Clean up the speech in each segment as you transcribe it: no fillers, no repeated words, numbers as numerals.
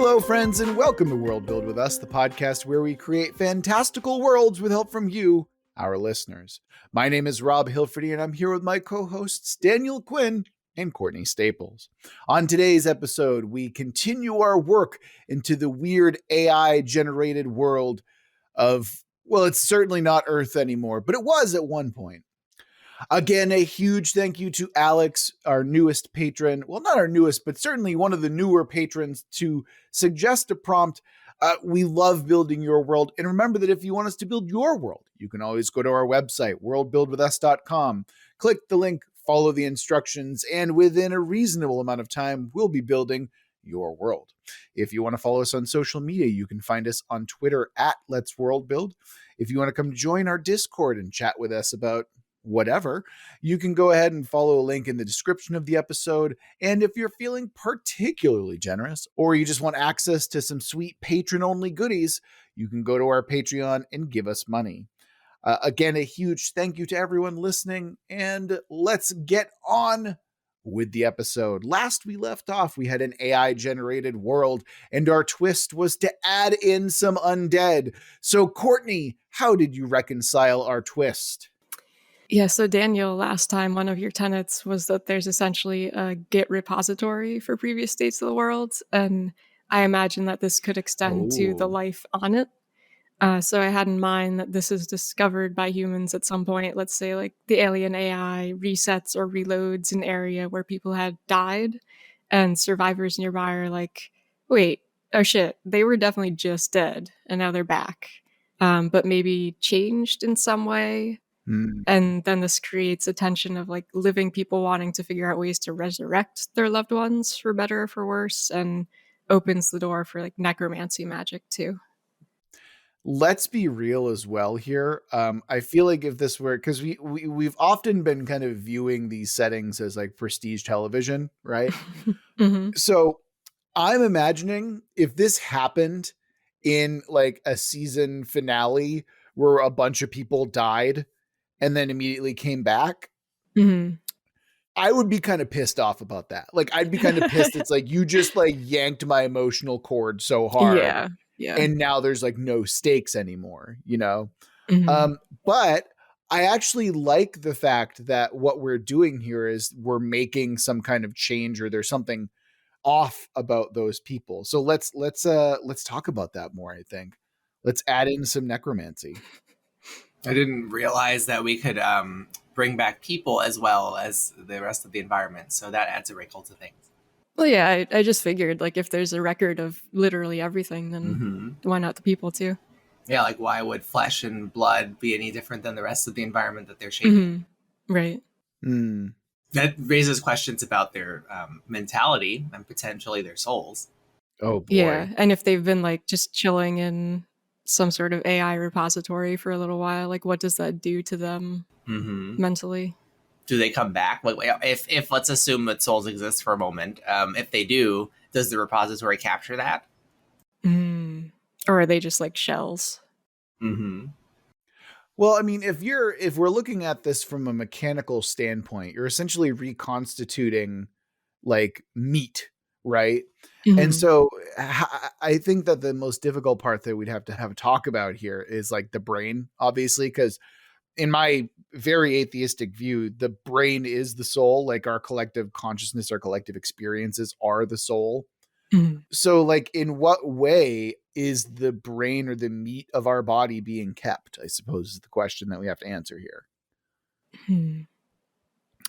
Hello, friends, and welcome to Worldbuild with us, the podcast where we create fantastical worlds with help from you, our listeners. My name is Rob Hilferty, and I'm here with my co-hosts Daniel Quinn and Courtney Staples. On today's episode, we continue our work into the weird AI-generated world of, well, it's certainly not Earth anymore, but it was at one point. Again, a huge thank you to Alex, our newest patron. Well, not our newest, but certainly one of the newer patrons to suggest a prompt. We love building your world. And remember that if you want us to build your world, you can always go to our website, worldbuildwithus.com. Click the link, follow the instructions, and within a reasonable amount of time, we'll be building your world. If you want to follow us on social media, you can find us on Twitter at Let's Worldbuild. If you want to come join our Discord and chat with us about whatever, you can go ahead and follow a link in the description of the episode. And if you're feeling particularly generous, or you just want access to some sweet patron-only goodies, you can go to our Patreon and give us money. Again, a huge thank you to everyone listening, and let's get on with the episode. Last we left off, we had an AI-generated world, and our twist was to add in some undead. So, Courtney, how did you reconcile our twist? Yeah, so Daniel, last time one of your tenets was that there's essentially a Git repository for previous states of the world, and I imagine that this could extend to the life on it. So I had in mind that this is discovered by humans at some point. Let's say like the alien AI resets or reloads an area where people had died, and survivors nearby are like, wait, oh shit, they were definitely just dead, and now they're back, but maybe changed in some way. And then this creates a tension of like living people wanting to figure out ways to resurrect their loved ones for better or for worse, and opens the door for like necromancy magic too. Let's be real as well here. I feel like if this were, because we've often been kind of viewing these settings as like prestige television, right? Mm-hmm. So I'm imagining if this happened in like a season finale where a bunch of people died and then immediately came back, I would be kind of pissed off about that. Like, I'd be kind of pissed. It's like, you just like yanked my emotional cord so hard. Yeah. And now there's like no stakes anymore, you know? Mm-hmm. But I actually like the fact that what we're doing here is we're making some kind of change, or there's something off about those people. So let's talk about that more, I think. Let's add in some necromancy. I didn't realize that we could bring back people as well as the rest of the environment. So that adds a wrinkle to things. Well, yeah, I just figured like if there's a record of literally everything, then why not the people too? Yeah, like why would flesh and blood be any different than the rest of the environment that they're shaping? Right. That raises questions about their mentality and potentially their souls. Oh, boy. Yeah, and if they've been like just chilling in some sort of AI repository for a little while, like what does that do to them mentally? Do they come back? Like, if let's assume that souls exist for a moment, if they do, does the repository capture that? Or are they just like shells? Well, I mean, if we're looking at this from a mechanical standpoint, you're essentially reconstituting like meat, right? And so I think that the most difficult part that we'd have to have a talk about here is like the brain, obviously, because in my very atheistic view, the brain is the soul. Like our collective consciousness, our collective experiences are the soul. So like in what way is the brain or the meat of our body being kept, I suppose, is the question that we have to answer here.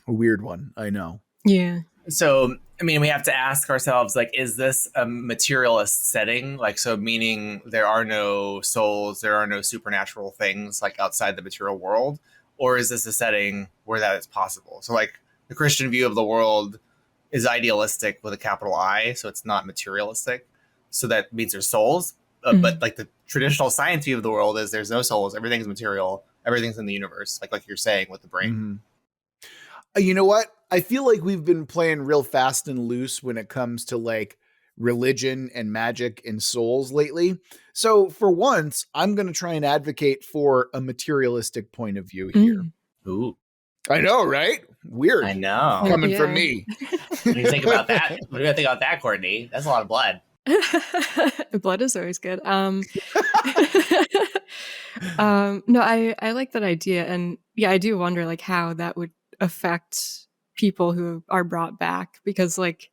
A weird one, I know. Yeah. So, I mean, we have to ask ourselves, like, is this a materialist setting? Like, so meaning there are no souls, there are no supernatural things like outside the material world? Or is this a setting where that is possible? So like the Christian view of the world is idealistic with a capital I, so it's not materialistic. So that means there's souls. But like the traditional science view of the world is there's no souls, everything's material, everything's in the universe, like you're saying with the brain. You know what? I feel like we've been playing real fast and loose when it comes to like religion and magic and souls lately. So for once, I'm going to try and advocate for a materialistic point of view here. Ooh. I know, right? Weird. I know. Coming from me. What do you think about that? What do you think about that, Courtney? That's a lot of blood. Blood is always good. No, I like that idea, and yeah, I do wonder like how that would affect people who are brought back, because like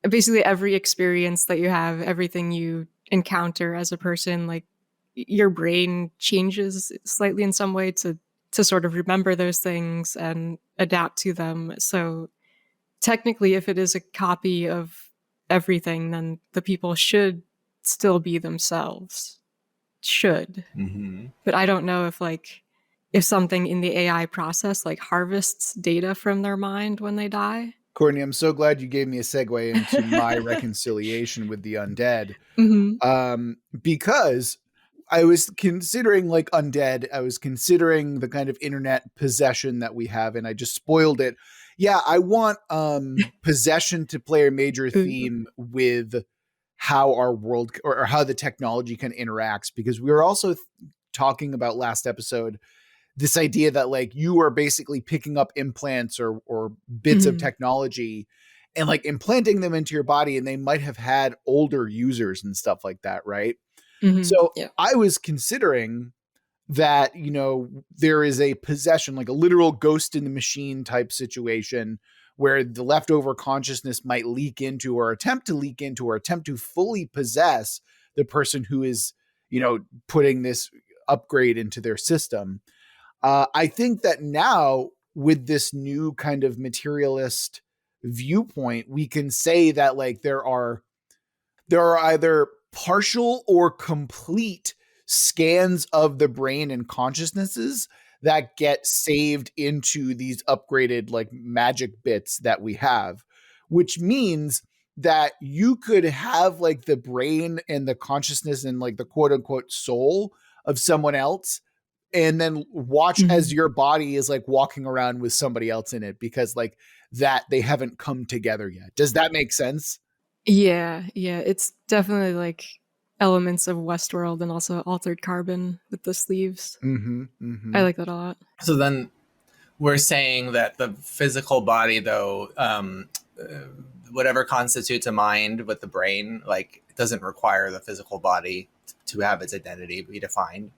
basically every experience that you have, everything you encounter as a person, like your brain changes slightly in some way to sort of remember those things and adapt to them. So technically, if it is a copy of everything, then the people should still be themselves. Should. But I don't know if something in the AI process like harvests data from their mind when they die. Courtney, I'm so glad you gave me a segue into my reconciliation with the undead. Because I was considering like undead. I was considering the kind of internet possession that we have, and I just spoiled it. Yeah, I want possession to play a major theme with how our world or how the technology can interacts, because we were also talking about last episode this idea that like you are basically picking up implants or bits of technology and like implanting them into your body, and they might have had older users and stuff like that, right? So I was considering that, you know, there is a possession, like a literal ghost in the machine type situation where the leftover consciousness might leak into or attempt to leak into or attempt to fully possess the person who is, you know, putting this upgrade into their system. I think that now with this new kind of materialist viewpoint, we can say that like there are either partial or complete scans of the brain and consciousnesses that get saved into these upgraded like magic bits that we have, which means that you could have like the brain and the consciousness and like the quote unquote soul of someone else, and then watch as your body is like walking around with somebody else in it, because like that they haven't come together yet. Does that make sense? Yeah. It's definitely like elements of Westworld and also Altered Carbon with the sleeves. I like that a lot. So then we're saying that the physical body, though, whatever constitutes a mind with the brain, like it doesn't require the physical body to have its identity be defined.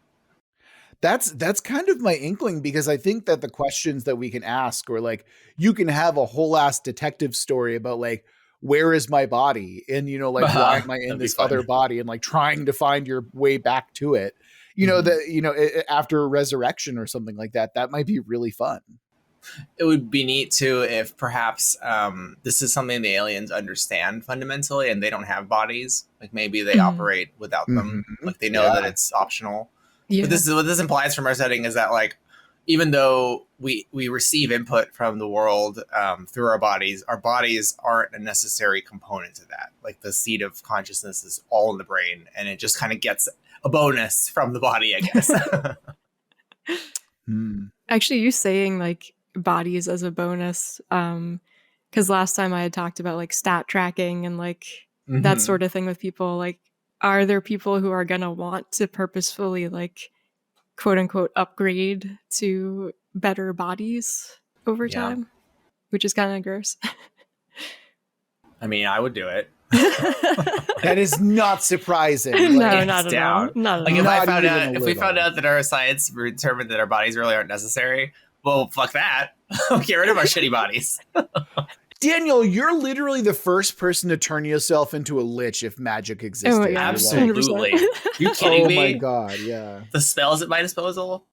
That's kind of my inkling, because I think that the questions that we can ask, or like you can have a whole ass detective story about like, where is my body? And, you know, like, why am I in this other body? And like trying to find your way back to it, you know, that, you know, after a resurrection or something like that, that might be really fun. It would be neat too if perhaps this is something the aliens understand fundamentally and they don't have bodies. Like maybe they operate without them. Like they know that it's optional. Yeah. But this is what this implies from our setting, is that like, even though we receive input from the world through our bodies aren't a necessary component to that. Like the seat of consciousness is all in the brain, and it just kind of gets a bonus from the body, I guess. Actually, you saying like bodies as a bonus, because last time I had talked about like stat tracking and like that sort of thing with people. Like, are there people who are going to want to purposefully like quote unquote upgrade to better bodies over time, which is kind of gross? I mean, I would do it. That is not surprising. Like, no, not at all. Not like at all. If we found out that our science determined that our bodies really aren't necessary, well, fuck that. Get rid of our shitty bodies. Daniel, you're literally the first person to turn yourself into a lich if magic existed. Oh, yeah, absolutely. You kidding me? Oh my god, yeah. The spells at my disposal.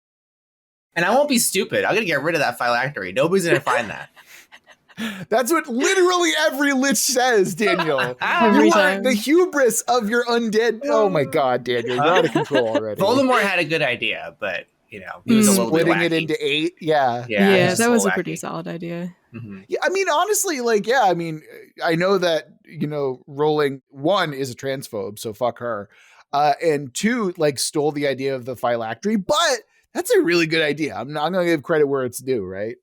And I won't be stupid. I'm going to get rid of that phylactery. Nobody's going to find that. That's what literally every lich says, Daniel. Every time. The hubris of your undead. Oh my god, Daniel, you're out of control already. Voldemort had a good idea, but you know, he was a little splitting bit it into 8. Yeah, that was a pretty solid idea. Yeah, I mean, honestly, like, yeah, I mean, I know that, you know, Rowling, 1, is a transphobe, so fuck her. And 2, like, stole the idea of the phylactery, but that's a really good idea. I'm going to give credit where it's due, right?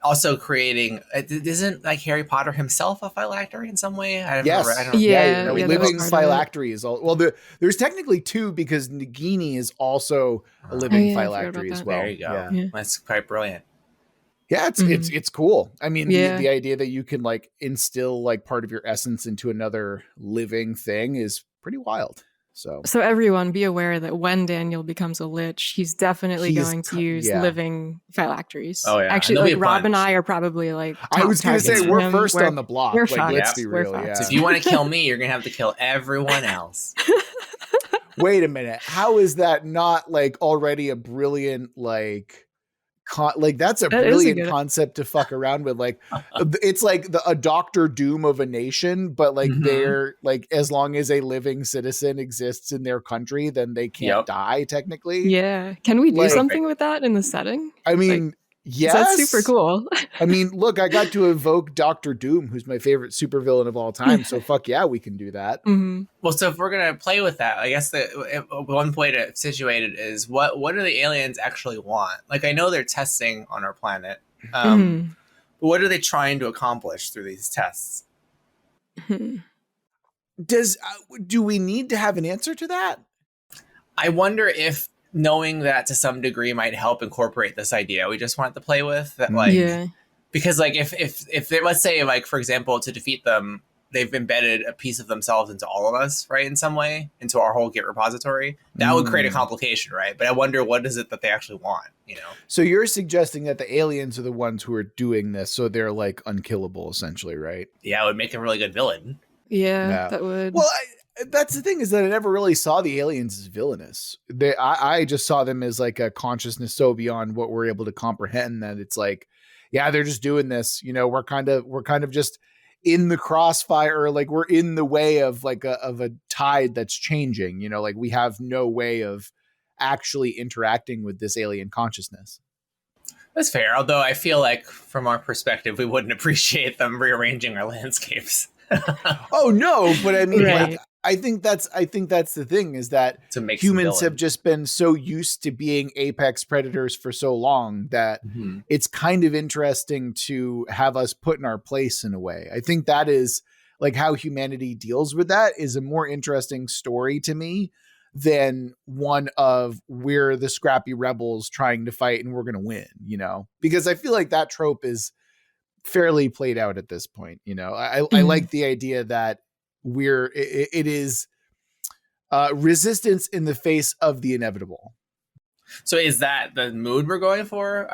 Also creating, isn't like Harry Potter himself a phylactery in some way? Yes. Living phylactery is all. Well, there's technically 2, because Nagini is also a living phylactery as well. There you go. Yeah. That's quite brilliant. Yeah, it's cool. I mean, Yeah. the idea that you can like instill like part of your essence into another living thing is pretty wild. So everyone be aware that when Daniel becomes a lich, he's definitely going to use yeah. living phylacteries. Oh yeah, Actually, like Rob and I are probably like top I was going to say targets for we're him. first on the block. We're Like, let's be real. Yeah. So if you want to kill me, you're gonna have to kill everyone else. Wait a minute. How is that not like already a brilliant like? That's a brilliant concept to fuck around with. Like, it's like a Doctor Doom of a nation, but like they're like, as long as a living citizen exists in their country, then they can't die technically. Yeah. Can we do something with that in the setting? I mean, yes, that's super cool. I mean, look, I got to evoke Doctor Doom, who's my favorite supervillain of all time. So fuck yeah, we can do that. Well, so if we're gonna play with that, I guess one way to situate it is what do the aliens actually want? Like, I know they're testing on our planet, but what are they trying to accomplish through these tests? Do we need to have an answer to that? I wonder if knowing that to some degree might help incorporate this idea we just wanted to play with. That because like if they, let's say like for example to defeat them, they've embedded a piece of themselves into all of us, right? In some way, into our whole Git repository. That would create a complication, right? But I wonder what is it that they actually want, you know? So you're suggesting that the aliens are the ones who are doing this, so they're like unkillable, essentially, right? Yeah, it would make a really good villain. Yeah. That would. Well, that's the thing is that I never really saw the aliens as villainous. I just saw them as like a consciousness so beyond what we're able to comprehend that it's like, yeah, they're just doing this. You know, we're kind of just in the crossfire, like we're in the way of like a tide that's changing. You know, like we have no way of actually interacting with this alien consciousness. That's fair. Although I feel like from our perspective, we wouldn't appreciate them rearranging our landscapes. Oh no, but I mean, like, I think that's the thing is that humans have just been so used to being apex predators for so long that it's kind of interesting to have us put in our place in a way. I think that is like how humanity deals with that is a more interesting story to me than one of we're the scrappy rebels trying to fight and we're going to win, you know, because I feel like that trope is fairly played out at this point. You know, I like the idea that it is resistance in the face of the inevitable. So is that the mood we're going for?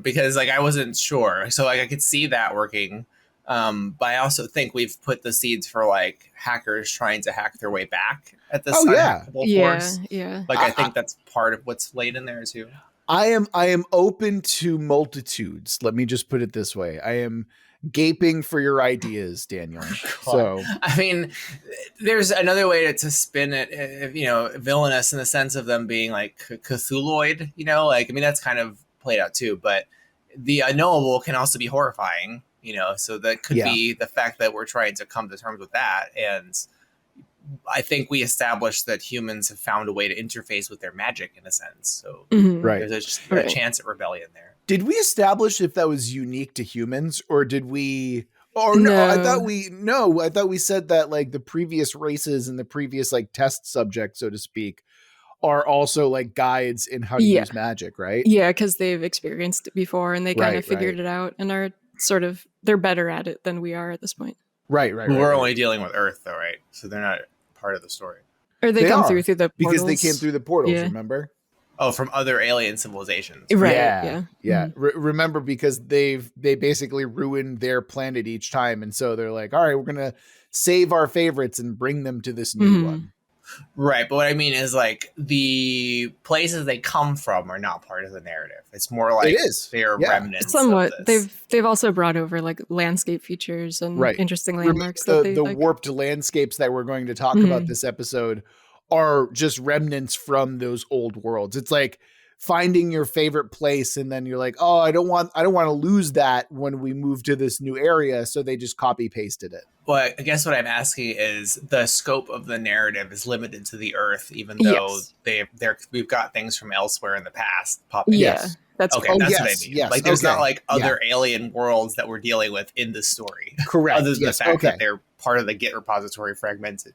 Because like I wasn't sure, so like I could see that working, but I also think we've put the seeds for like hackers trying to hack their way back at this unhackable force. Like I think that's part of what's laid in there too. I am open to multitudes. Let me just put it this way. I am gaping for your ideas, Daniel. So, I mean, there's another way to spin it, you know, villainous in the sense of them being like Cthulhuoid, you know, like, I mean, that's kind of played out too, but the unknowable can also be horrifying, you know, so that could be the fact that we're trying to come to terms with that. And I think we established that humans have found a way to interface with their magic in a sense. So there's a chance at rebellion there. Did we establish if that was unique to humans or did we, no, I thought we said that like the previous races and the previous like test subjects, so to speak, are also like guides in how to use magic, right? Yeah. Cause they've experienced it before and they kind of figured it out and are they're better at it than we are at this point. Right. We're only dealing with Earth though, right? So they're not part of the story. Or they come through the portals. Because they came through the portals, remember? Oh, from other alien civilizations. Right. Yeah. Remember, because they basically ruined their planet each time. And so they're like, all right, we're going to save our favorites and bring them to this new one. Right. But what I mean is like the places they come from are not part of the narrative. It's more like they're remnants. Somewhat. They've also brought over like landscape features and interesting landmarks. The warped landscapes that we're going to talk about this episode are just remnants from those old worlds. It's like finding your favorite place and then you're like, oh, I don't want to lose that when we move to this new area. So they just copy pasted it. Well, I guess what I'm asking is the scope of the narrative is limited to the Earth, even though we've got things from elsewhere in the past popping. Yes. That's okay. That's what I mean. Yes. Like there's not like other alien worlds that we're dealing with in the story. Correct. Other than the fact that they're part of the Git repository fragmented.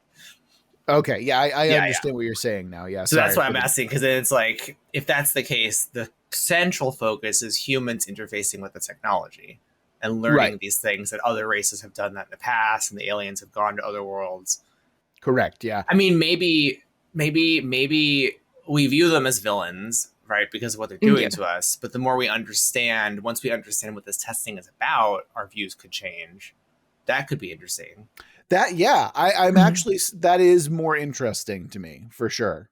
Okay. Yeah. I understand what you're saying now. Yeah. So that's why I'm asking. Cause then it's like, if that's the case, the central focus is humans interfacing with the technology and learning these things that other races have done that in the past, and the aliens have gone to other worlds. Correct. Yeah. I mean, maybe we view them as villains, right? Because of what they're doing to us. But the more we understand, once we understand what this testing is about, our views could change. That could be interesting. I'm actually, that is more interesting to me for sure.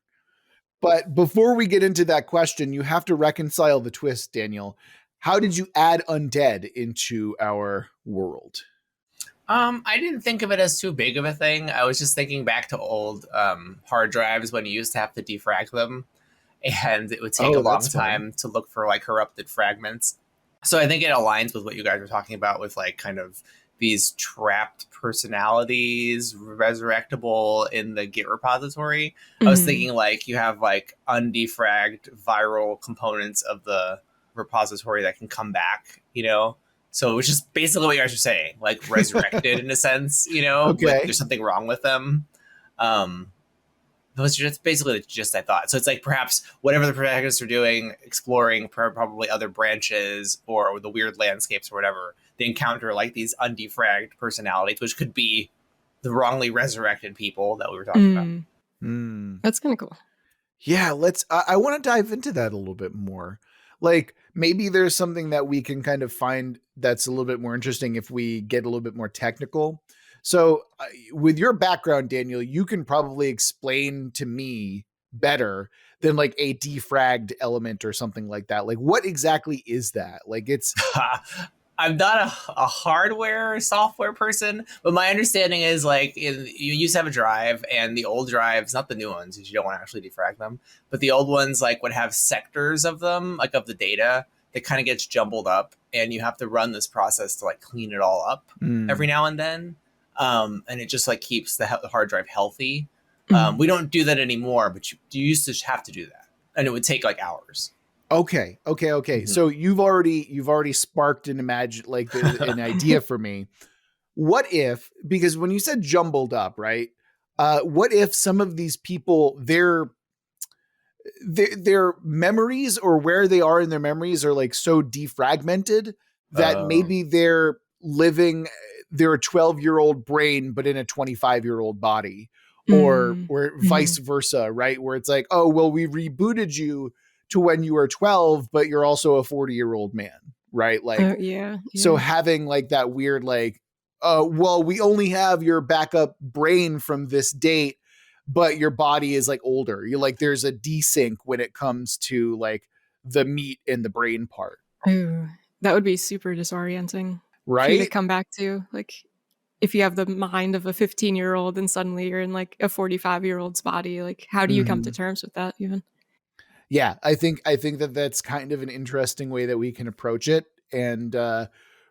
But before we get into that question, you have to reconcile the twist, Daniel. How did you add undead into our world? I didn't think of it as too big of a thing. I was just thinking back to old hard drives when you used to have to defrag them, and it would take a long time to look for like corrupted fragments. So I think it aligns with what you guys were talking about with like kind of these trapped personalities resurrectable in the Git repository. I was thinking like you have like undefragged viral components of the repository that can come back, you know? So it's just basically what you guys are saying, like resurrected in a sense, you know, like there's something wrong with them. That's just basically the gist I thought. So it's like perhaps whatever the protagonists are doing, exploring probably other branches or the weird landscapes or whatever, they encounter like these undefragged personalities, which could be the wrongly resurrected people that we were talking about. That's kind of cool. Yeah, I want to dive into that a little bit more. Like maybe there's something that we can kind of find that's a little bit more interesting if we get a little bit more technical. So with your background, Daniel, you can probably explain to me better than like a defragged element or something like that. Like what exactly is that? Like it's... I'm not a hardware software person, but my understanding is like you used to have a drive, and the old drives, not the new ones, because you don't want to actually defrag them, but the old ones like would have sectors of them, like of the data that kind of gets jumbled up, and you have to run this process to like clean it all up every now and then. And it just like keeps the hard drive healthy. We don't do that anymore, but you used to have to do that, and it would take like hours. Okay. So you've already sparked an an idea for me. What if, because when you said jumbled up, right? What if some of these people, their memories or where they are in their memories are like so defragmented that maybe they're living their 12-year-old brain, but in a 25-year-old body, or vice versa, right? Where it's like, oh, well, we rebooted you to when you were 12, but you're also a 40-year-old man, right? Like, so having like that weird, like, well, we only have your backup brain from this date, but your body is like older. You're like, there's a desync when it comes to like the meat and the brain part. Ooh, that would be super disorienting. Right? For you to come back to, like, if you have the mind of a 15-year-old and suddenly you're in like a 45-year-old's body, like, how do you come to terms with that even? Yeah, I think that that's kind of an interesting way that we can approach it. And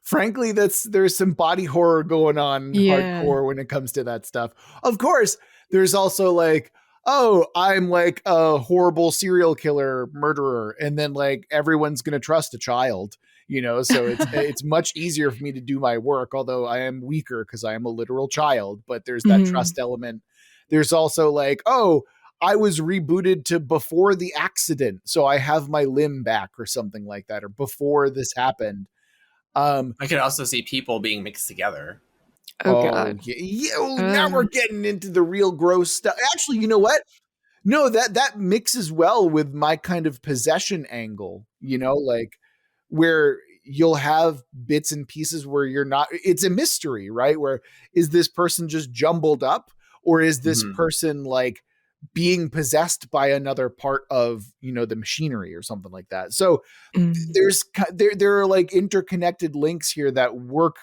frankly, there's some body horror going on hardcore when it comes to that stuff. Of course, there's also like, oh, I'm like a horrible serial killer murderer, and then like everyone's going to trust a child, you know? So it's much easier for me to do my work, although I am weaker because I am a literal child, but there's that trust element. There's also like, oh, I was rebooted to before the accident, so I have my limb back or something like that, or before this happened. I could also see people being mixed together. Oh God. Now we're getting into the real gross stuff. Actually, you know what? No, that mixes well with my kind of possession angle, you know, like where you'll have bits and pieces where you're not, it's a mystery, right? Where is this person just jumbled up, or is this person like being possessed by another part of, you know, the machinery or something like that. So there are like interconnected links here that work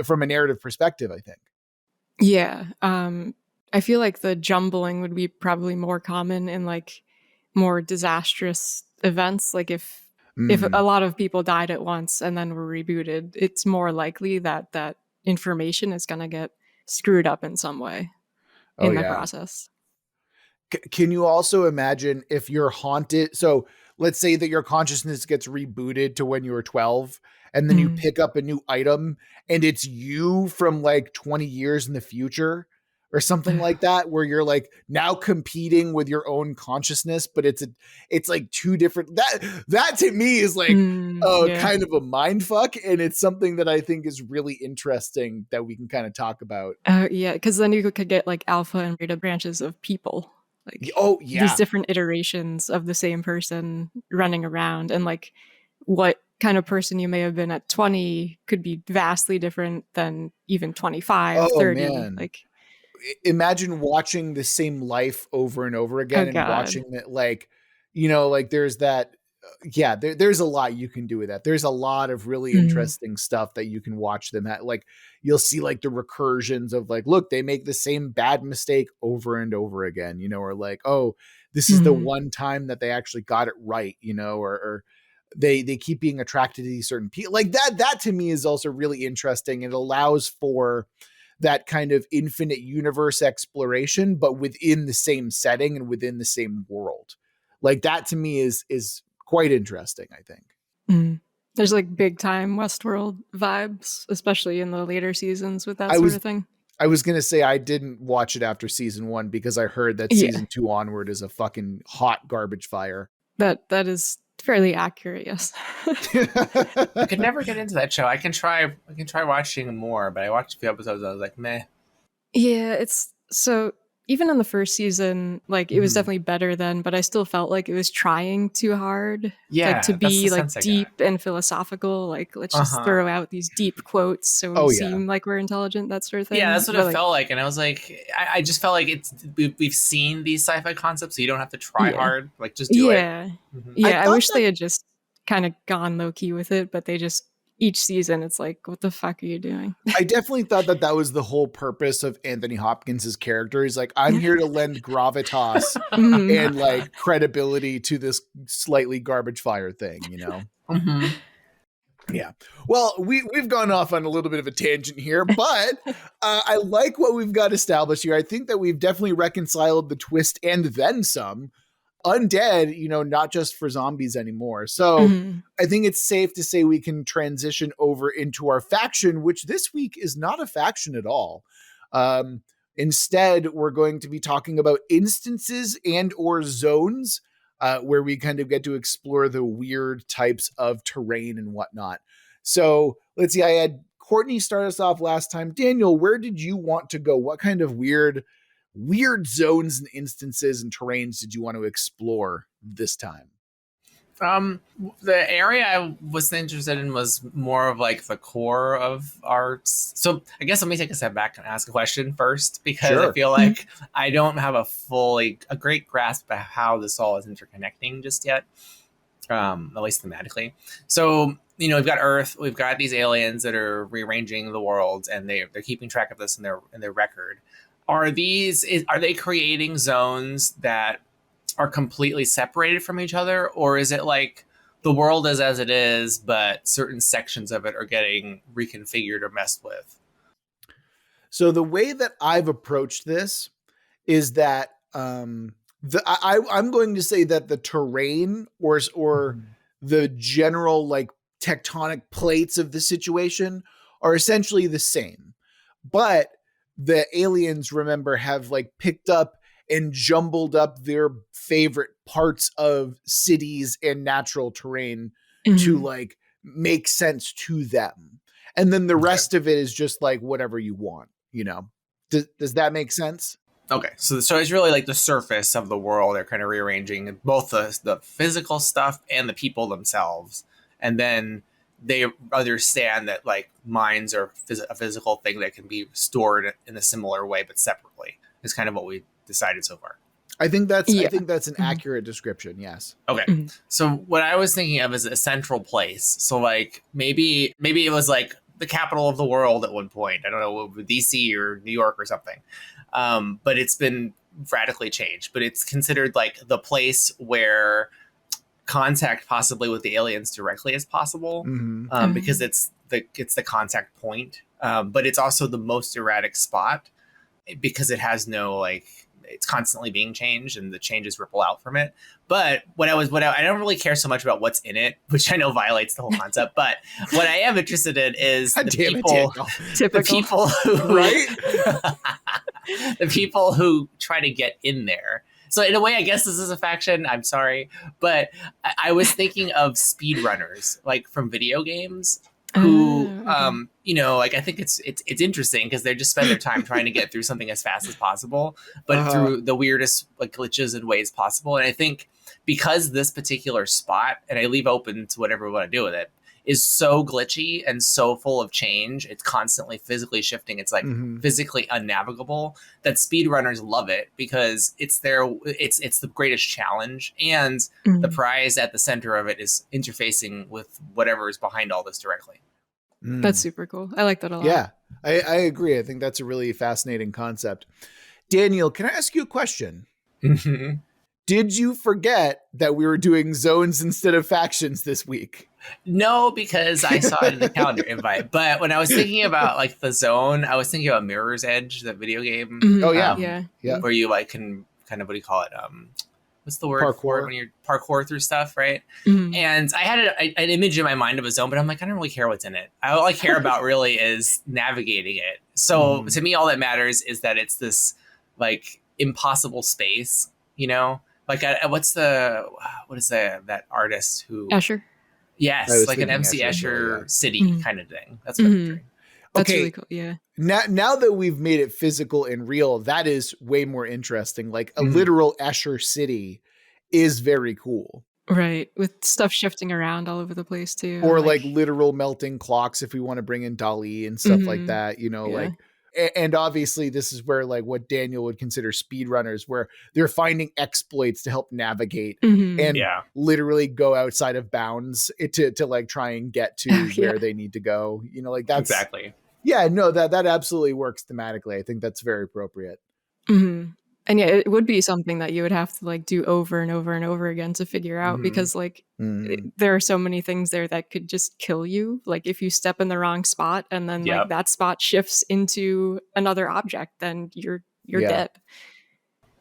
from a narrative perspective, I think. Yeah. I feel like the jumbling would be probably more common in like more disastrous events. Like if a lot of people died at once and then were rebooted, it's more likely that that information is going to get screwed up in some way in the process. Can you also imagine if you're haunted? So let's say that your consciousness gets rebooted to when you were 12, and then you pick up a new item and it's you from like 20 years in the future, or something like that, where you're like now competing with your own consciousness, but it's like two different, that to me is like kind of a mind fuck. And it's something that I think is really interesting that we can kind of talk about. Yeah, because then you could get like alpha and beta branches of people. Like, these different iterations of the same person running around, and like what kind of person you may have been at 20 could be vastly different than even 25, 30. Man. Like, imagine watching the same life over and over again, and watching it, like, you know, like there's that. There's a lot you can do with that. There's a lot of really interesting stuff that you can watch them at. Like, you'll see like the recursions of like, look, they make the same bad mistake over and over again, you know, or like, oh, this is the one time that they actually got it right, you know, or they keep being attracted to these certain people. Like that to me is also really interesting. It allows for that kind of infinite universe exploration, but within the same setting and within the same world. Like that to me is quite interesting, I think. There's like big time Westworld vibes, especially in the later seasons with that sort of thing. I was going to say I didn't watch it after season 1 because I heard that season 2 onward is a fucking hot garbage fire. That is fairly accurate, yes. I could never get into that show. I can try watching more, but I watched a few episodes and I was like, meh. Yeah, it's so even in the first season, like it was definitely better then, but I still felt like it was trying too hard. Yeah, like, to be like deep and philosophical. Like, let's just throw out these deep quotes so we seem like we're intelligent, that sort of thing. Yeah, that's what it felt like. And I was like, I just felt like we've seen these sci-fi concepts, so you don't have to try hard. Like, just do it. Yeah, I wish they had just kind of gone low key with it, but they just, each season it's like, what the fuck are you doing? I definitely thought that was the whole purpose of Anthony Hopkins' character. He's like, I'm here to lend gravitas and like credibility to this slightly garbage fire thing, you know? Yeah. Well, we've gone off on a little bit of a tangent here, but I like what we've got established here. I think that we've definitely reconciled the twist and then some. Undead, you know, not just for zombies anymore. So I think it's safe to say we can transition over into our faction, which this week is not a faction at all. Instead, we're going to be talking about instances and or zones where we kind of get to explore the weird types of terrain and whatnot. So let's see, I had Courtney start us off last time. Daniel, where did you want to go? What kind of weird zones and instances and terrains did you want to explore this time? The area I was interested in was more of like the core of arts. So I guess let me take a step back and ask a question first, because I feel like I don't have a great grasp of how this all is interconnecting just yet, at least thematically. So, you know, we've got Earth, we've got these aliens that are rearranging the world, and they're keeping track of this in their record. Are they creating zones that are completely separated from each other, or is it like the world is as it is, but certain sections of it are getting reconfigured or messed with? So the way that I've approached this is that I'm going to say that the terrain or the general like tectonic plates of the situation are essentially the same, but the aliens, remember, have like picked up and jumbled up their favorite parts of cities and natural terrain to like make sense to them. And then the rest of it is just like whatever you want, you know? Does that make sense? Okay. So it's really like the surface of the world. They're kind of rearranging both the physical stuff and the people themselves. And then they understand that like minds are a physical thing that can be stored in a similar way, but separately. Is kind of what we decided so far. I think that's an accurate description. Yes. Okay. So what I was thinking of is a central place. So like maybe it was like the capital of the world at one point. I don't know, DC or New York or something. But it's been radically changed. But it's considered like the place where contact possibly with the aliens directly as possible, because it's the contact point, but it's also the most erratic spot because it has no like, it's constantly being changed and the changes ripple out from it. But I don't really care so much about what's in it, which I know violates the whole concept. But what I am interested in is the people who, right? the people who try to get in there. So in a way, I guess this is a faction. I'm sorry, but I was thinking of speedrunners, like from video games, who, Okay. you know, like I think it's interesting because they just spend their time trying to get through something as fast as possible, but through the weirdest like glitches and ways possible. And I think because this particular spot, and I leave open to whatever we want to do with it, is so glitchy and so full of change, it's constantly physically shifting. It's like physically unnavigable, that speedrunners love it because it's the greatest challenge, and the prize at the center of it is interfacing with whatever is behind all this directly. That's super cool. I like that a lot. Yeah, I agree. I think that's a really fascinating concept. Daniel, can I ask you a question? Did you forget that we were doing zones instead of factions this week? No, because I saw it in the calendar invite. But when I was thinking about like the zone, I was thinking about Mirror's Edge, the video game. Oh yeah, yeah. Where you like can kind of, what do you call it? What's the word parkour. for it when you're parkour through stuff, right? And I had an image in my mind of a zone, but I'm like, I don't really care what's in it. All I care about really is navigating it. So to me, all that matters is that it's this like impossible space, you know? Like, what is that artist who? Escher. Yes, like an MC Escher city kind of thing. That's what I'm picturing. That's really cool. Yeah. Now that we've made it physical and real, that is way more interesting. Like a literal Escher city is very cool. Right. With stuff shifting around all over the place too. Or like literal melting clocks if we want to bring in Dali and stuff like that, you know, like. And obviously this is where like what Daniel would consider speedrunners, where they're finding exploits to help navigate and literally go outside of bounds to like try and get to where they need to go. You know, like that's exactly. Yeah, no, that absolutely works thematically. I think that's very appropriate. And yeah, it would be something that you would have to like do over and over and over again to figure out because like there are so many things there that could just kill you. Like if you step in the wrong spot and then like that spot shifts into another object, then you're dead.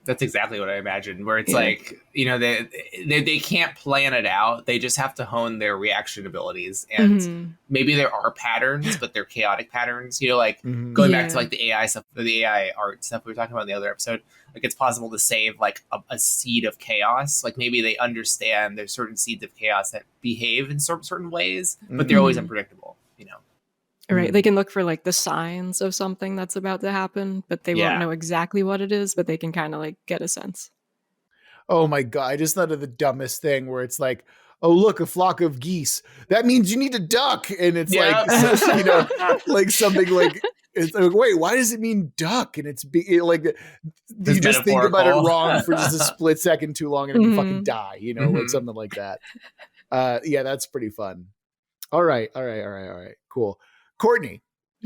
That's exactly what I imagined, where it's like, you know, they can't plan it out. They just have to hone their reaction abilities. And maybe there are patterns, but they're chaotic patterns, you know, like going back to like the AI stuff, the AI art stuff we were talking about in the other episode. Like it's possible to save like a seed of chaos. Like maybe they understand there's certain seeds of chaos that behave in certain ways, but they're always unpredictable, you know? Right. They can look for like the signs of something that's about to happen, but they won't know exactly what it is, but they can kind of like get a sense. Oh my God. I just thought of the dumbest thing where it's like, oh, look, a flock of geese. That means you need to duck. And it's like, you know, like something like, it's like, wait, why does it mean duck? And it's like, you just think about it wrong for just a split second too long and then you fucking die, you know, like something like that. Yeah, that's pretty fun. All right. Cool. Courtney,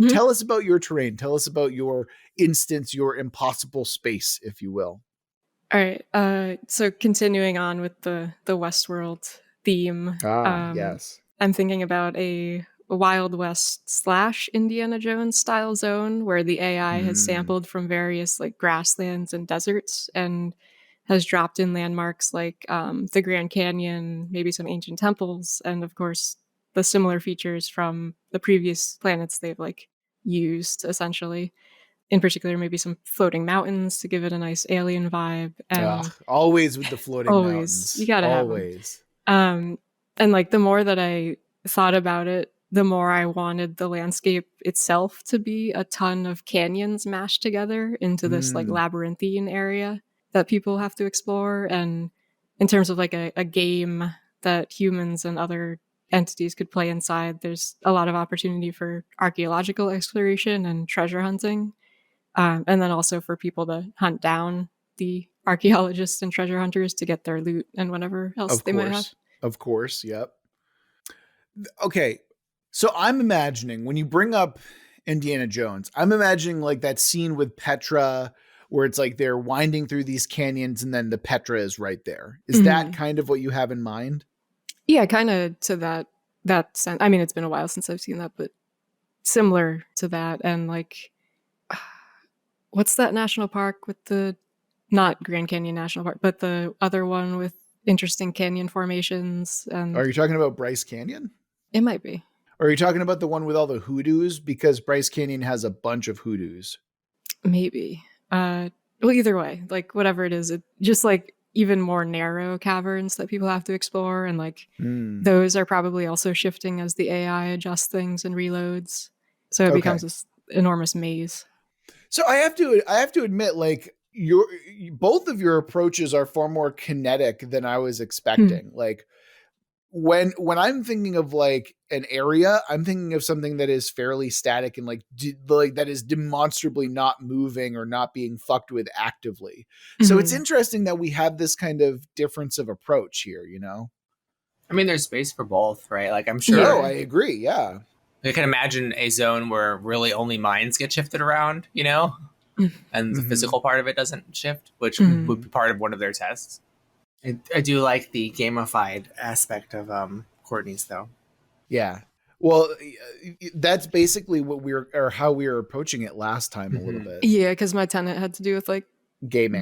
tell us about your terrain. Tell us about your instance, your impossible space, if you will. All right. So continuing on with the Westworld theme. Yes. I'm thinking about a Wild West / Indiana Jones style zone where the AI has sampled from various like grasslands and deserts and has dropped in landmarks like the Grand Canyon, maybe some ancient temples, and of course the similar features from the previous planets they've like used essentially. In particular, maybe some floating mountains to give it a nice alien vibe. And always with the floating mountains. You gotta have them. And like the more that I thought about it, the more I wanted the landscape itself to be a ton of canyons mashed together into this like labyrinthine area that people have to explore. And in terms of like a game that humans and other entities could play inside, there's a lot of opportunity for archaeological exploration and treasure hunting. And then also for people to hunt down the archaeologists and treasure hunters to get their loot and whatever else they might have. Of course. Yep. Okay. So I'm imagining when you bring up Indiana Jones, I'm imagining like that scene with Petra where it's like they're winding through these canyons and then the Petra is right there. Is that kind of what you have in mind? Yeah, kind of to that sense. I mean, it's been a while since I've seen that, but similar to that. And like, what's that national park with the, not Grand Canyon National Park, but the other one with interesting canyon formations? And are you talking about Bryce Canyon? It might be. Or are you talking about the one with all the hoodoos? Because Bryce Canyon has a bunch of hoodoos. Maybe. Well, either way, like whatever it is, it just like even more narrow caverns that people have to explore, and like those are probably also shifting as the AI adjusts things and reloads. So it becomes this enormous maze. So I have to admit, like both of your approaches are far more kinetic than I was expecting. Like when I'm thinking of like an area, I'm thinking of something that is fairly static and like that is demonstrably not moving or not being fucked with actively. So it's interesting that we have this kind of difference of approach here, you know? I mean, there's space for both, right? Like, I'm sure. Oh, I agree. Yeah. You can imagine a zone where really only mines get shifted around, you know, and the physical part of it doesn't shift, which would be part of one of their tests. I do like the gamified aspect of Courtney's, though. Yeah. Well, that's basically how we were approaching it last time a little bit. Yeah, because my tenant had to do with like game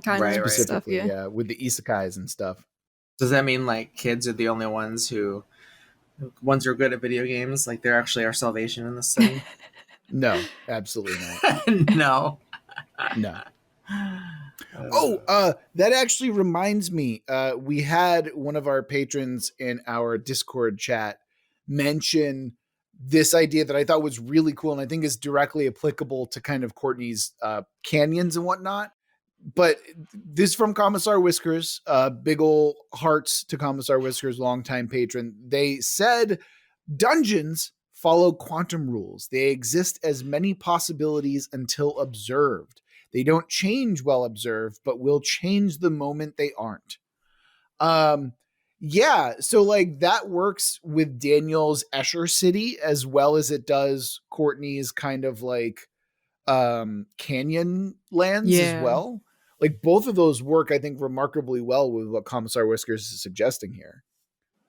kind of stuff. Yeah, with the isekais and stuff. Does that mean like kids are the only ones who are good at video games? Like they're actually our salvation in this setting? No, absolutely not. No. That actually reminds me. We had one of our patrons in our Discord chat mention this idea that I thought was really cool, and I think is directly applicable to kind of Courtney's canyons and whatnot. But this is from Commissar Whiskers, big ol' hearts to Commissar Whiskers, longtime patron. They said dungeons follow quantum rules. They exist as many possibilities until observed. They don't change while observed, but will change the moment they aren't. Yeah, so like that works with Daniel's Escher City as well as it does Courtney's kind of like canyon lands as well. Like both of those work, I think, remarkably well with what Commissar Whiskers is suggesting here.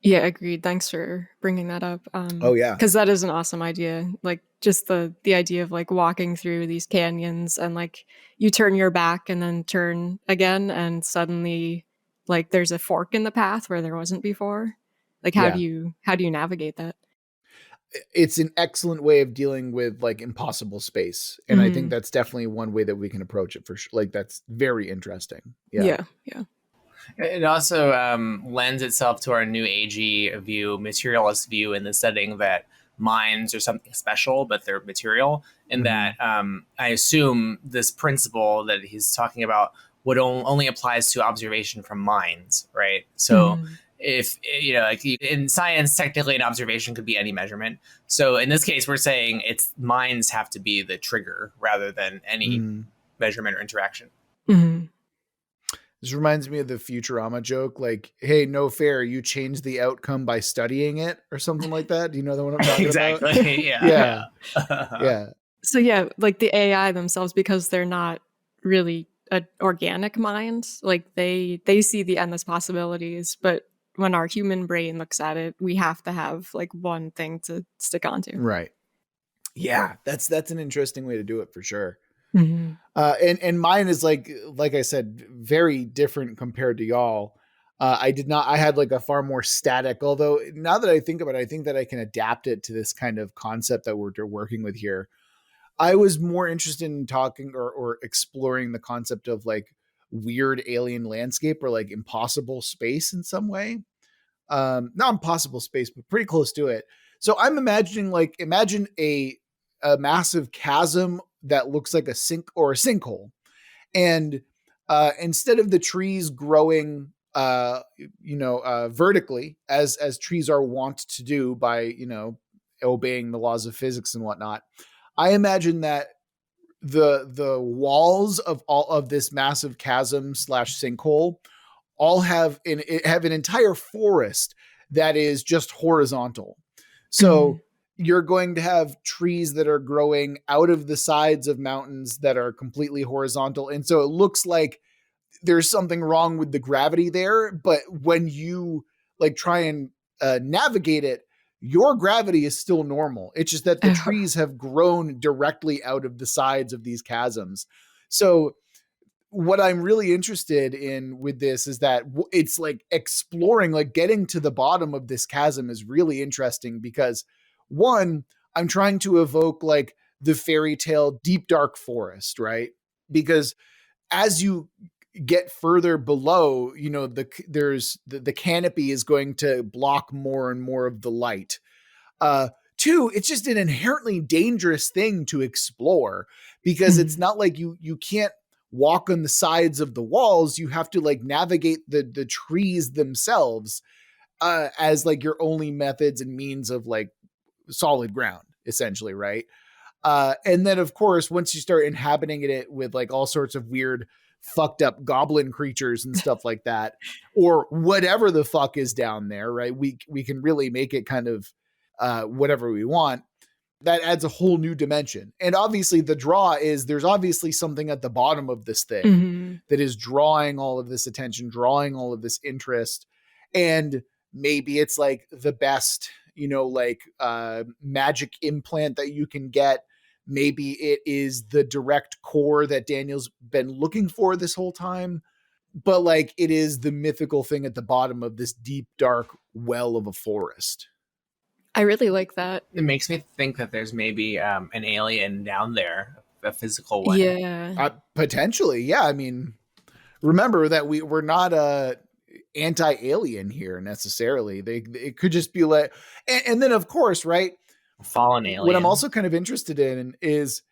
Yeah, agreed. Thanks for bringing that up. Because that is an awesome idea. Like just the idea of like walking through these canyons and like you turn your back and then turn again and suddenly like there's a fork in the path where there wasn't before. Like how do you navigate that? It's an excellent way of dealing with like impossible space. And I think that's definitely one way that we can approach it for sure. Like that's very interesting. Yeah. It also lends itself to our new agey view, materialist view in the setting that mines are something special, but they're material. And that I assume this principle that he's talking about would only applies to observation from mines, right? So if, you know, like in science, technically an observation could be any measurement. So in this case, we're saying it's mines have to be the trigger rather than any measurement or interaction. This reminds me of the Futurama joke, like, hey, no fair, you change the outcome by studying it or something like that. Do you know what I'm talking about? Exactly. Yeah. Yeah. So yeah, like the AI themselves, because they're not really an organic mind, like they see the endless possibilities, but when our human brain looks at it, we have to have like one thing to stick onto. Right. Yeah, that's an interesting way to do it for sure. And mine is like I said, very different compared to y'all. I had like a far more static, although now that I think about it, I think that I can adapt it to this kind of concept that we're working with here. I was more interested in talking or exploring the concept of like weird alien landscape or like impossible space in some way. Not impossible space, but pretty close to it. So I'm imagining imagine a massive chasm that looks like a sink or a sinkhole. And instead of the trees growing, vertically as trees are wont to do by, obeying the laws of physics and whatnot, I imagine that the walls of all of this massive chasm / sinkhole all have an entire forest that is just horizontal. So you're going to have trees that are growing out of the sides of mountains that are completely horizontal. And so it looks like there's something wrong with the gravity there. But when you like try and navigate it, your gravity is still normal. It's just that the trees have grown directly out of the sides of these chasms. So what I'm really interested in with this is that it's like exploring, like getting to the bottom of this chasm is really interesting because one, I'm trying to evoke like the fairy tale deep dark forest, right? because as you get further below, you know, the canopy is going to block more and more of the light. Two, it's just an inherently dangerous thing to explore, because it's not like you can't walk on the sides of the walls. You have to like navigate the trees themselves as like your only methods and means of like solid ground, essentially, right? And then of course, once you start inhabiting it with like all sorts of weird fucked up goblin creatures and stuff like that, or whatever the fuck is down there, right? We can really make it kind of whatever we want. That adds a whole new dimension. And obviously the draw is there's obviously something at the bottom of this thing that is drawing all of this attention, drawing all of this interest. And maybe it's like the best, you know, like magic implant that you can get. Maybe it is the direct core that Daniel's been looking for this whole time. But like it is the mythical thing at the bottom of this deep, dark well of a forest. I really like that. It makes me think that there's maybe an alien down there, a physical one. Yeah. Potentially. Yeah. I mean, remember that we're not anti-alien here necessarily. It could just be like, and then of course, right? Fallen alien. What I'm also kind of interested in is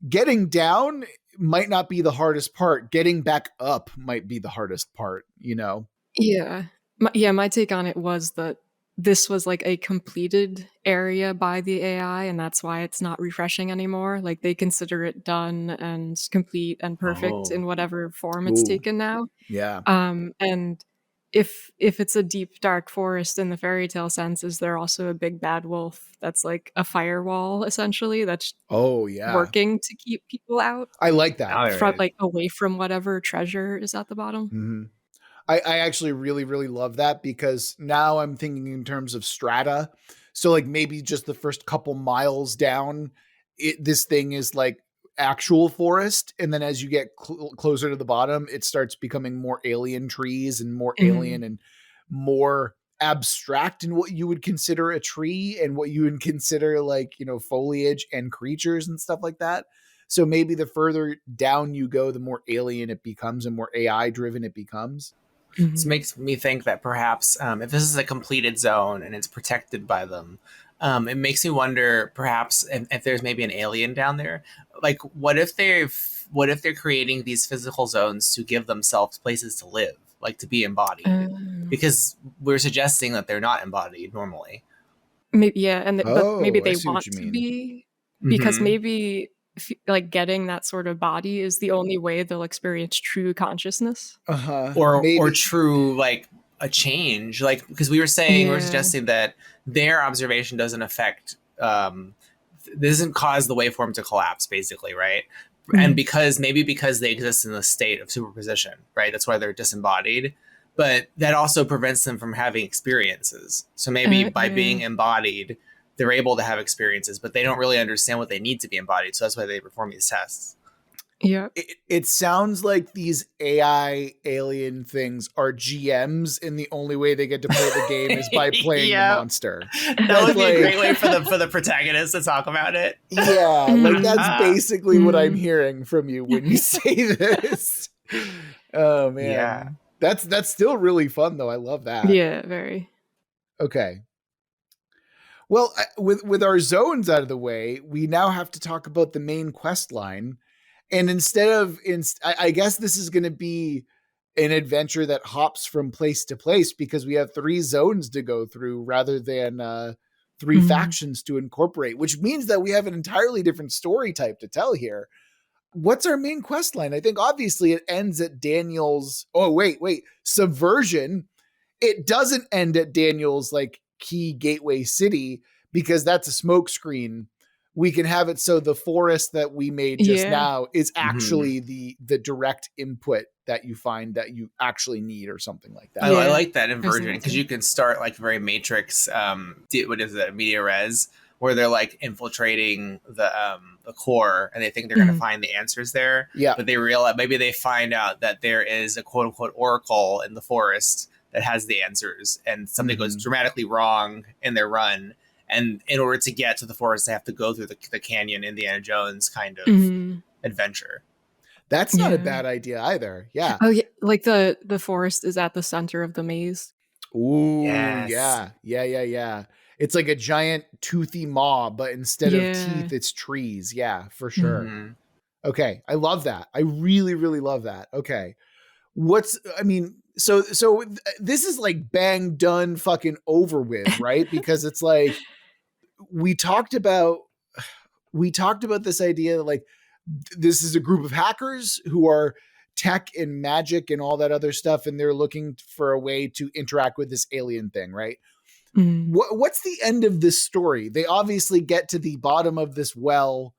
getting down might not be the hardest part. Getting back up might be the hardest part, you know? Yeah. My take on it was that this was like a completed area by the AI, and that's why it's not refreshing anymore. Like they consider it done and complete and perfect in whatever form it's taken now. Yeah. And if it's a deep dark forest in the fairy tale sense, is there also a big bad wolf that's like a firewall essentially that's working to keep people out? I like that. From like away from whatever treasure is at the bottom. Mm-hmm. I actually really, really love that, because now I'm thinking in terms of strata. So like maybe just the first couple miles down, this thing is like actual forest. And then as you get closer to the bottom, it starts becoming more alien trees and more alien and more abstract in what you would consider a tree and what you would consider like, you know, foliage and creatures and stuff like that. So maybe the further down you go, the more alien it becomes and more AI driven it becomes. This makes me think that perhaps if this is a completed zone and it's protected by them, it makes me wonder perhaps if there's maybe an alien down there. Like, what if they're creating these physical zones to give themselves places to live, like to be embodied? Because we're suggesting that they're not embodied normally. Maybe, but maybe they want to be, because maybe like getting that sort of body is the only way they'll experience true consciousness, or true like a change. Like, because we're suggesting that their observation doesn't affect, doesn't cause the waveform to collapse, basically, right? And because they exist in the state of superposition, right? That's why they're disembodied. But that also prevents them from having experiences. So maybe by being embodied, they're able to have experiences, but they don't really understand what they need to be embodied. So that's why they perform these tests. Yeah. It sounds like these AI alien things are GMs, and the only way they get to play the game is by playing the monster. That would be a great way for the protagonist to talk about it. Yeah, like that's basically what I'm hearing from you when you say this. Oh man. Yeah. That's still really fun though. I love that. Yeah, very. Okay. Well, with our zones out of the way, we now have to talk about the main quest line. And I guess this is going to be an adventure that hops from place to place, because we have 3 zones to go through rather than 3 factions to incorporate, which means that we have an entirely different story type to tell here. What's our main quest line? I think obviously it ends at Daniel's. Oh, wait. Subversion. It doesn't end at Daniel's like key gateway city, because that's a smoke screen. We can have it so the forest that we made just now is actually the direct input that you find that you actually need, or something like that. I like that inversion, because you can start like very Matrix. What is it? Media res, where they're like infiltrating the core, and they think they're going to find the answers there. Yeah, but they realize, maybe they find out that there is a quote unquote oracle in the forest that has the answers, and something goes dramatically wrong in their run. And in order to get to the forest, they have to go through the canyon, Indiana Jones kind of adventure. That's not a bad idea either. Yeah. Oh yeah, like the forest is at the center of the maze. Ooh, Yes. yeah. It's like a giant toothy maw, but instead of teeth, it's trees. Yeah, for sure. Mm-hmm. Okay, I love that. I really, really love that. Okay, so this is like bang done, fucking over with, right? Because it's like we talked about this idea that like this is a group of hackers who are tech and magic and all that other stuff, and they're looking for a way to interact with this alien thing, right? What's the end of this story? They obviously get to the bottom of this well,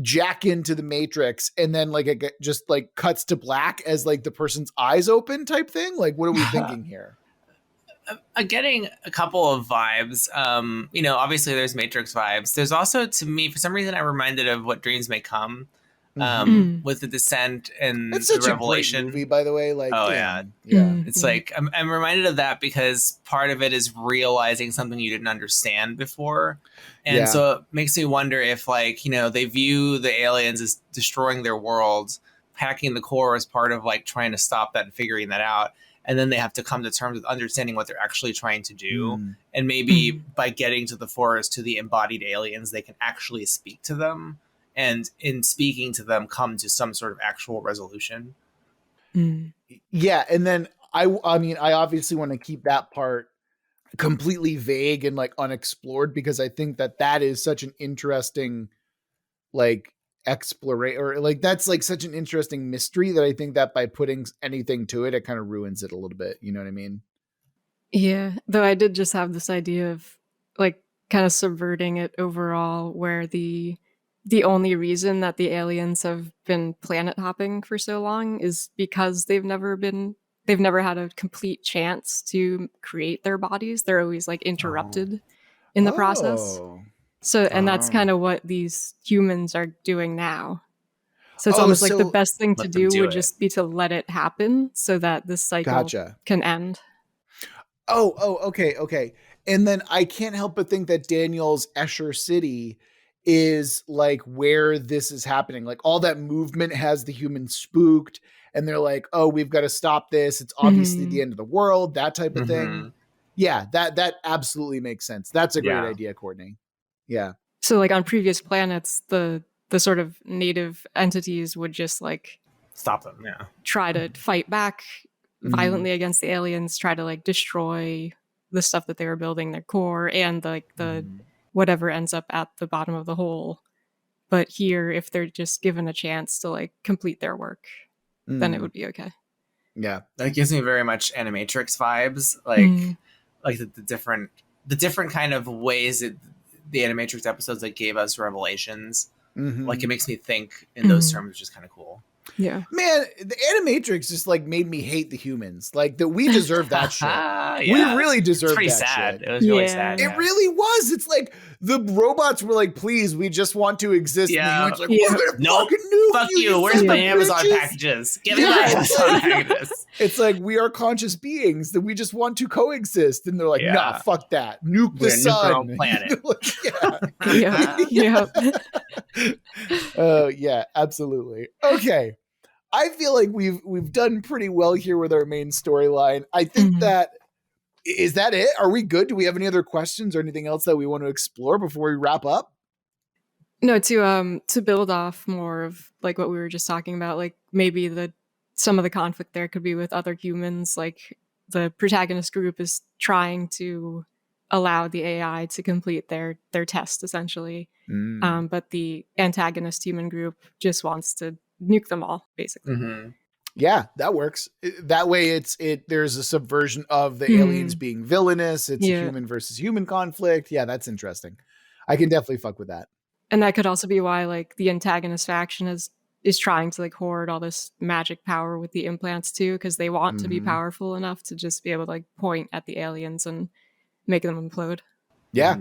jack into the matrix, and then like it just like cuts to black as like the person's eyes open type thing. Like, what are we thinking here? I'm getting a couple of vibes. Obviously there's Matrix vibes. There's also, to me, for some reason, I'm reminded of What Dreams May Come, with the descent and it's such the revelation. A great movie, by the way. Like, yeah. It's like I'm reminded of that because part of it is realizing something you didn't understand before, and so it makes me wonder if, like, they view the aliens as destroying their world, hacking the core as part of like trying to stop that and figuring that out. And then they have to come to terms with understanding what they're actually trying to do. And maybe by getting to the forest, to the embodied aliens, they can actually speak to them. And in speaking to them, come to some sort of actual resolution. Yeah. And then I obviously want to keep that part completely vague and like unexplored, because I think that is such an interesting, like, exploration, or like that's like such an interesting mystery that I think that by putting anything to it, it kind of ruins it a little bit. You know what I mean? Yeah, though I did just have this idea of like kind of subverting it overall, where the only reason that the aliens have been planet hopping for so long is because they've never had a complete chance to create their bodies. They're always like interrupted in the process. So, and that's kind of what these humans are doing now. So it's almost like the best thing to do would just be to let it happen so that this cycle can end. Okay. And then I can't help but think that Daniel's Escher City is like where this is happening. Like all that movement has the humans spooked, and they're like, oh, we've got to stop this. It's obviously the end of the world, that type of thing. Yeah, that absolutely makes sense. That's a great idea, Courtney. Yeah. So like on previous planets, the sort of native entities would just like stop them, try to fight back violently against the aliens, try to like destroy the stuff that they were building, their core, and like the whatever ends up at the bottom of the hole. But here, if they're just given a chance to like complete their work, then it would be okay. Yeah, that gives me very much Animatrix vibes, like the different kind of ways that the Animatrix episodes that gave us revelations. Like it makes me think in those terms, which is kind of cool. Yeah, man, the Animatrix just like made me hate the humans. Like that, we deserve that shit. We really deserve that. It's pretty sad. Shit. It was really sad. It really was. It's like the robots were like, "Please, we just want to exist." Yeah. And the humans like, "We're gonna fucking nuke fuck you. Where's my Amazon packages? Give me my Amazon packages." It's like we are conscious beings that we just want to coexist, and they're like, "Nah, fuck that. Nuke the sun. Nuke our own planet." Yeah, absolutely. Okay. I feel like we've done pretty well here with our main storyline. I think that is that it? Are we good? Do we have any other questions or anything else that we want to explore before we wrap up? No, to build off more of like what we were just talking about, like maybe some of the conflict there could be with other humans. Like the protagonist group is trying to allow the AI to complete their test essentially. But the antagonist human group just wants to nuke them all, basically. Yeah, that works. That way there's a subversion of the aliens being villainous. It's a human versus human conflict. Yeah, that's interesting. I can definitely fuck with that. And that could also be why like the antagonist faction is trying to like hoard all this magic power with the implants too, because they want to be powerful enough to just be able to like point at the aliens and make them implode. Yeah.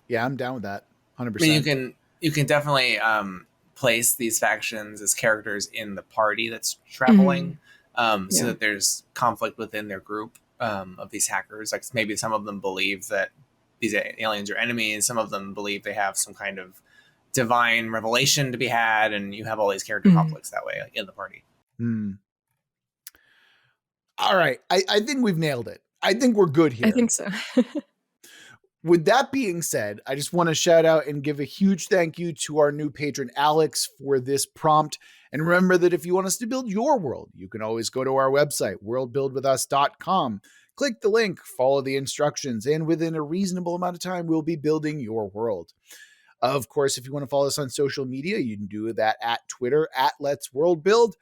Yeah, I'm down with that. 100%. I mean, you can definitely place these factions as characters in the party that's traveling, so that there's conflict within their group of these hackers. Like maybe some of them believe that these aliens are enemies. Some of them believe they have some kind of divine revelation to be had, and you have all these character conflicts that way, like, in the party. All right. I think we've nailed it. I think we're good here. I think so. With that being said, I just want to shout out and give a huge thank you to our new patron, Alex, for this prompt. And remember that if you want us to build your world, you can always go to our website, worldbuildwithus.com. Click the link, follow the instructions, and within a reasonable amount of time, we'll be building your world. Of course, if you want to follow us on social media, you can do that at Twitter, at Let's Worldbuild.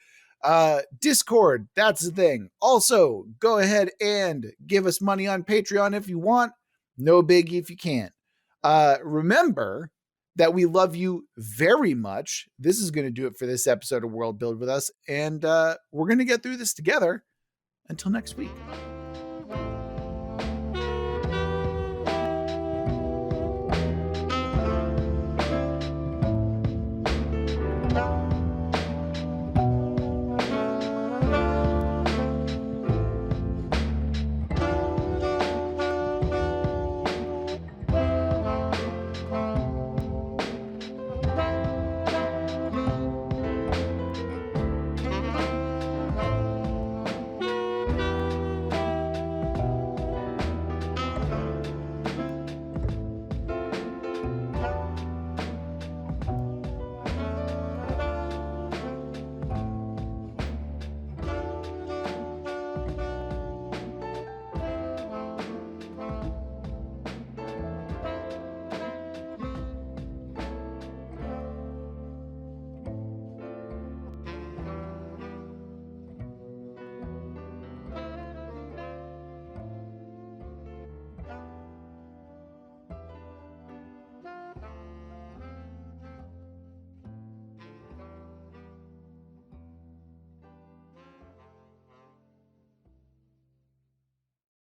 Discord, that's the thing. Also, go ahead and give us money on Patreon if you want. No biggie if you can't. Remember that we love you very much. This is going to do it for this episode of World Build with Us, and we're going to get through this together. Until next week.